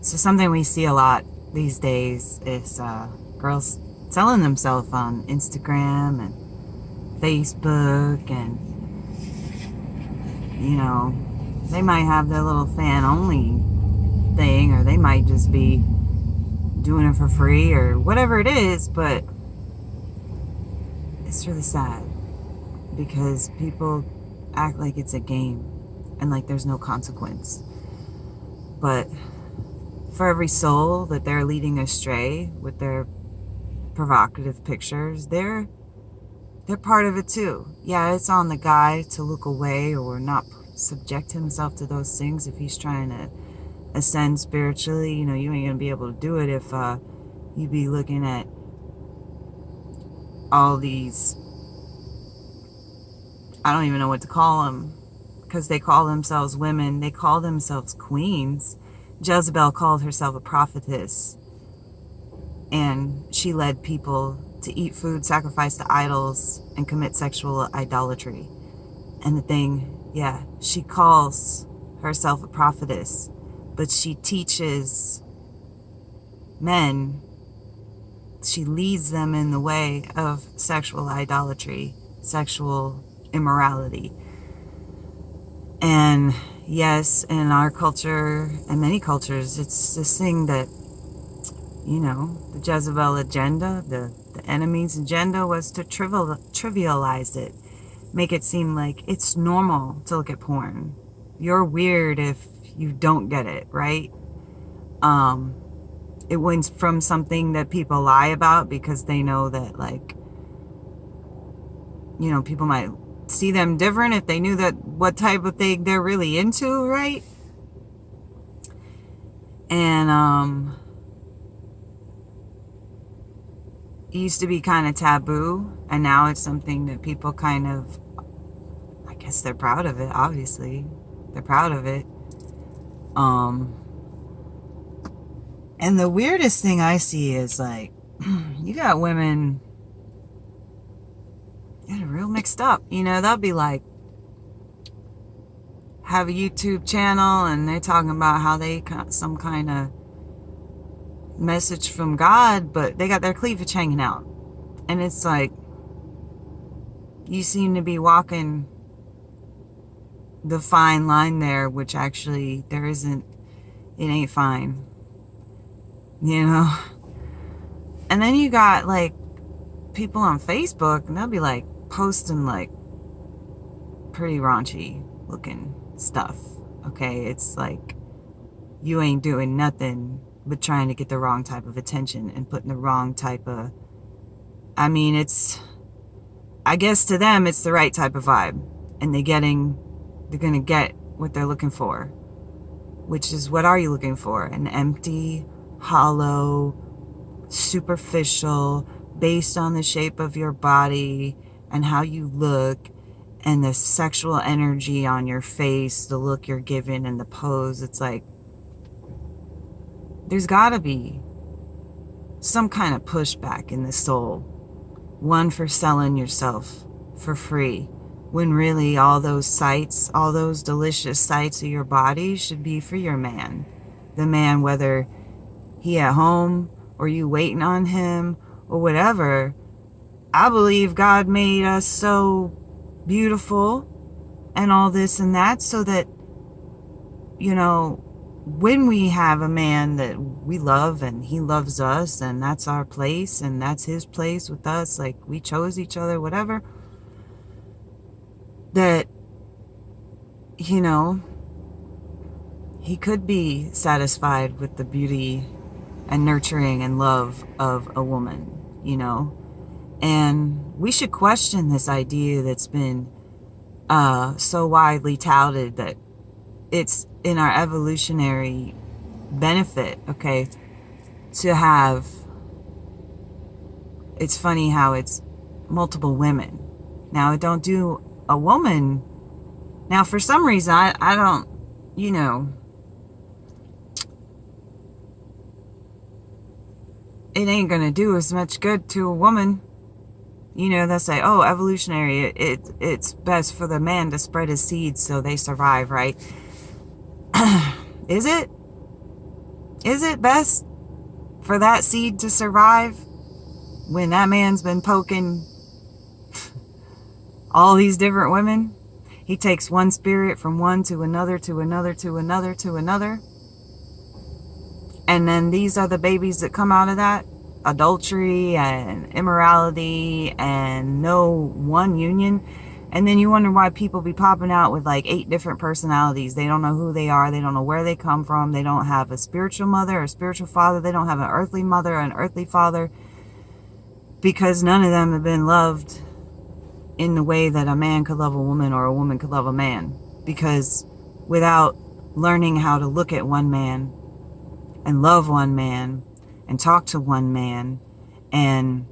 So something we see a lot these days is girls selling themselves on Instagram and Facebook, and they might have their little fan only thing, or they might just be doing it for free or whatever it is, but it's really sad because people act like it's a game and like there's no consequence. But for every soul that they're leading astray with their provocative pictures, they're part of it too. Yeah, it's on the guy to look away or not subject himself to those things if he's trying to ascend spiritually. You ain't gonna be able to do it if you be looking at all these, I don't even know what to call them, because they call themselves women, they call themselves queens. Jezebel called herself a prophetess, and she led people to eat food, sacrifice to idols, and commit sexual idolatry. And the thing, yeah, she calls herself a prophetess, but she teaches men, she leads them in the way of sexual idolatry, sexual immorality. And yes, in our culture and many cultures, it's this thing that, the Jezebel agenda, the enemy's agenda was to trivialize it, make it seem like it's normal to look at porn. You're weird if you don't get it, right? It went from something that people lie about because they know that, like, people might see them different if they knew that what type of thing they're really into, right? And it used to be kind of taboo, and now it's something that people kind of, I guess they're proud of it. Obviously they're proud of it. And the weirdest thing I see is, like, you got women that are real mixed up. They'll be like, have a YouTube channel, and they're talking about how they got some kind of message from God, but they got their cleavage hanging out. And it's like, you seem to be walking the fine line there, which actually there isn't. It ain't fine. And then you got, like, people on Facebook, and they'll be like posting like pretty raunchy looking stuff. Okay, it's like you ain't doing nothing but trying to get the wrong type of attention and putting the wrong type of, I guess to them it's the right type of vibe, and they're gonna get what they're looking for, which is, what are you looking for? An empty, hollow, superficial, based on the shape of your body and how you look and the sexual energy on your face, the look you're giving and the pose. It's like, there's gotta be some kind of pushback in the soul. One, for selling yourself for free, when really all those sights, all those delicious sights of your body should be for your man. The man, whether he at home or you waiting on him or whatever. I believe God made us so beautiful and all this and that, so that, when we have a man that we love and he loves us, and that's our place and that's his place with us, like we chose each other, whatever, that, he could be satisfied with the beauty and nurturing and love of a woman, And we should question this idea that's been so widely touted, that it's in our evolutionary benefit, okay, to have, it's funny how it's multiple women. Now, it don't do a woman. Now, for some reason, I don't, it ain't gonna do as much good to a woman. They'll say, oh, evolutionary, it's best for the man to spread his seeds so they survive, right? Is it? Is it best for that seed to survive when that man's been poking all these different women? He takes one spirit from one to another, to another, to another, to another. And then these are the babies that come out of that. Adultery and immorality and no one union. And then you wonder why people be popping out with like 8 different personalities. They don't know who they are. They don't know where they come from. They don't have a spiritual mother or a spiritual father. They don't have an earthly mother or an earthly father. Because none of them have been loved in the way that a man could love a woman or a woman could love a man. Because without learning how to look at one man and love one man and talk to one man and,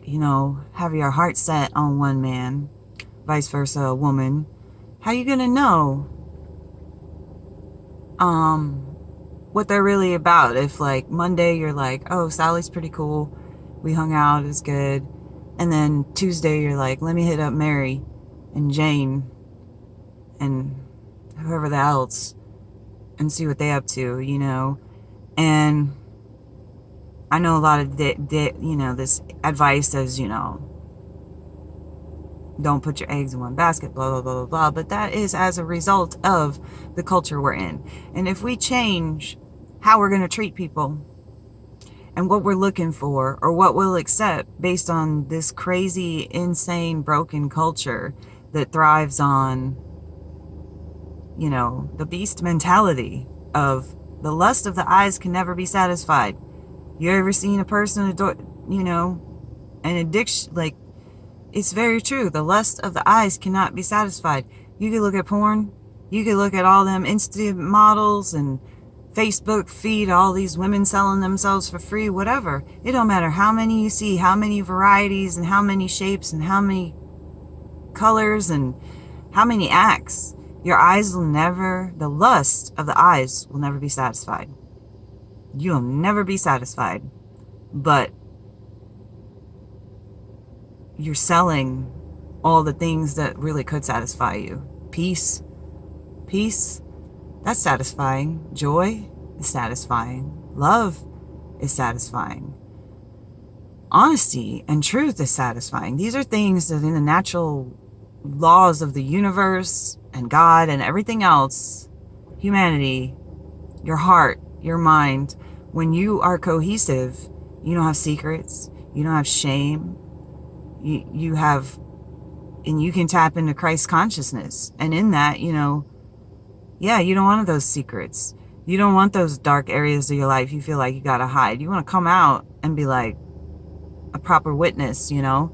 you know, have your heart set on one man, vice versa, a woman, how you gonna know what they're really about? If like Monday you're like, oh, Sally's pretty cool, we hung out, it's good, and then Tuesday you're like, let me hit up Mary and Jane and whoever the else and see what they up to, you know. And I know a lot of you know, this advice says, you know, don't put your eggs in one basket, blah, blah, blah, blah, blah. But that is as a result of the culture we're in. And if we change how we're going to treat people and what we're looking for or what we'll accept based on this crazy, insane, broken culture that thrives on, you know, the beast mentality of the lust of the eyes can never be satisfied. You ever seen a person, you know, an addiction, like, it's very true. The lust of the eyes cannot be satisfied. You can look at porn. You can look at all them Insta models and Facebook feed, all these women selling themselves for free, whatever. It don't matter how many you see, how many varieties and how many shapes and how many colors and how many acts. Your eyes will never, the lust of the eyes will never be satisfied. You'll never be satisfied. But you're selling all the things that really could satisfy you. Peace, that's satisfying. Joy is satisfying. Love is satisfying. Honesty and truth is satisfying. These are things that in the natural laws of the universe and God and everything else, humanity, your heart, your mind, when you are cohesive, you don't have secrets, you don't have shame, you have, and you can tap into Christ consciousness. And in that, you know, yeah, you don't want those secrets. You don't want those dark areas of your life you feel like you gotta hide. You want to come out and be like a proper witness, you know.